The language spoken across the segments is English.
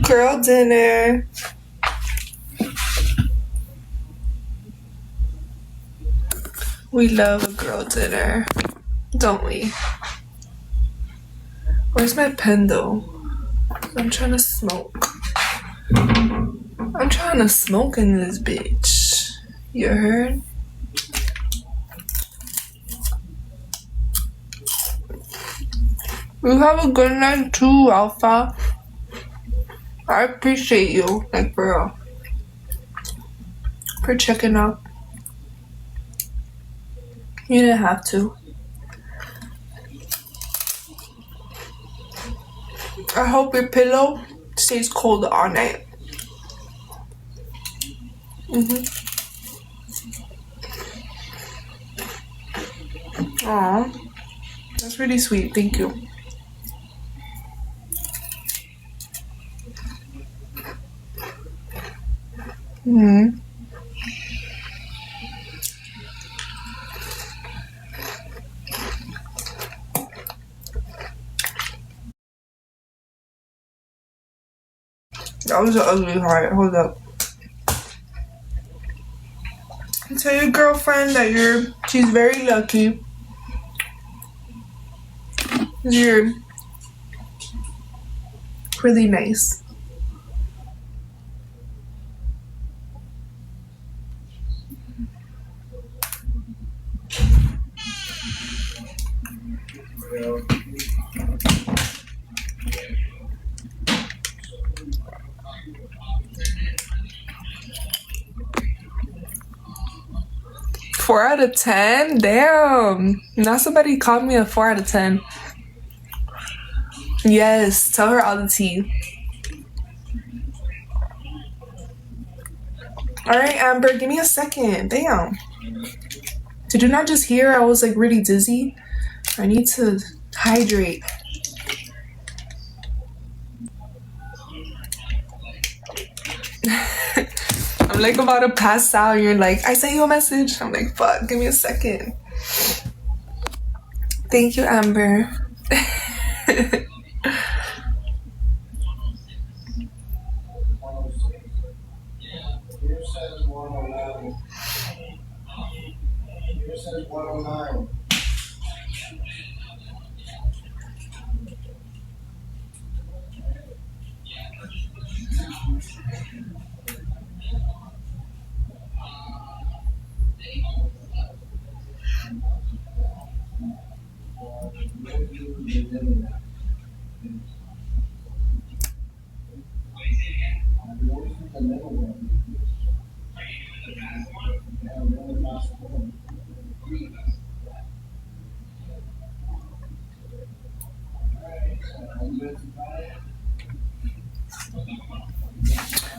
Girl dinner. We love a girl dinner, don't we? Where's my pen though? I'm trying to smoke. I'm trying to smoke in this bitch. You heard? You have a good night too, Alpha. I appreciate you, like for real, for checking up. You didn't have to. I hope your pillow stays cold all night. Aw, that's really sweet. Thank you. That was an ugly heart. Hold up. Tell your girlfriend that she's very lucky. You're really nice. Four out of 10? Damn. Now somebody called me a 4 out of 10. Yes, tell her all the tea. Alright, Amber, give me a second. Damn. Did you not just hear I was like really dizzy? I need to hydrate. I'm like about to pass out. You're like, I sent you a message. I'm like, fuck, give me a second. Thank you, Amber.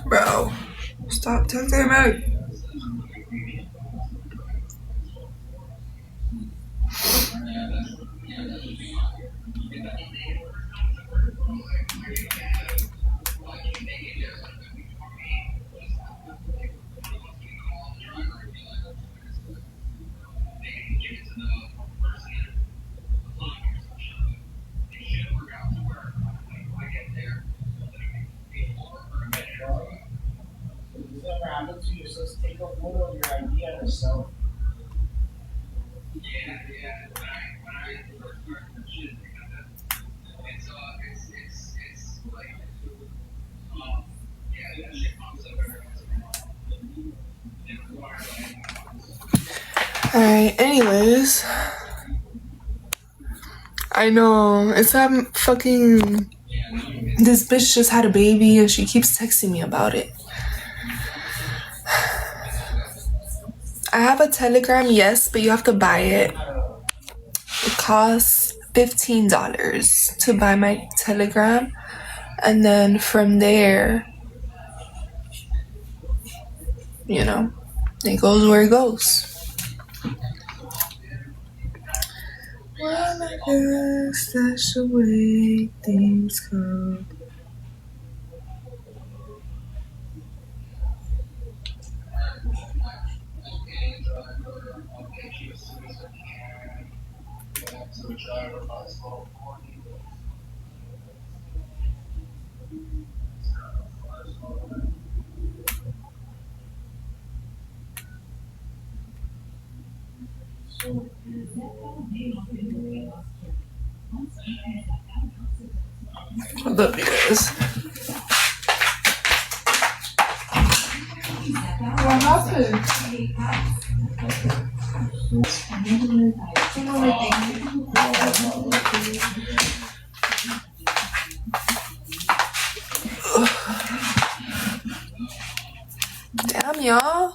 Bro, stop texting me. Alright, anyways. I know. It's that fucking. This bitch just had a baby and she keeps texting me about it. I have a Telegram, yes, but you have to buy it. It costs $15 to buy my Telegram. And then from there, you know, it goes where it goes. Well, I guess that's the way things go. Hold up, you guys. What happened? Damn, y'all.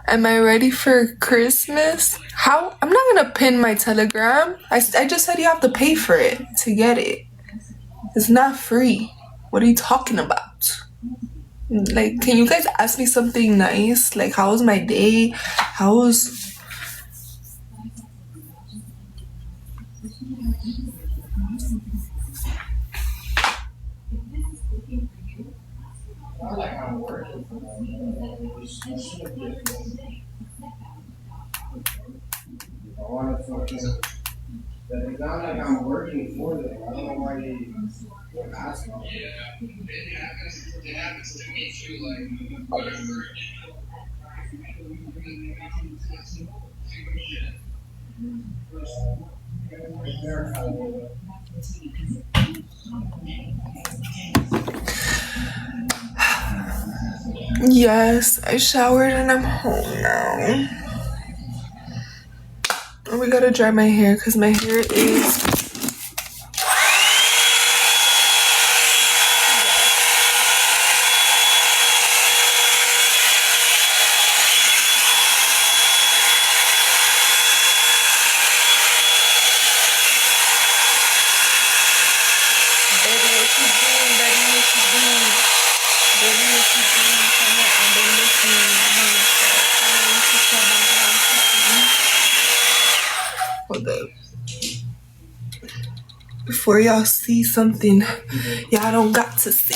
Am I ready for Christmas? How? I'm not gonna pin my Telegram. I just said you have to pay for it to get it. It's not free. What are you talking about? Like, can you guys ask me something nice? Like, how was my day? How was... It's not like I'm working for them. I don't know why they ask me. It happens to me too. Like, whatever. Yes, I showered and I'm home now. And we gotta dry my hair because my hair is... Baby, what you doing? Baby, what you doing? Baby, what you doing? Come on, I've been listening. Hold up. Before y'all see something y'all don't got to see.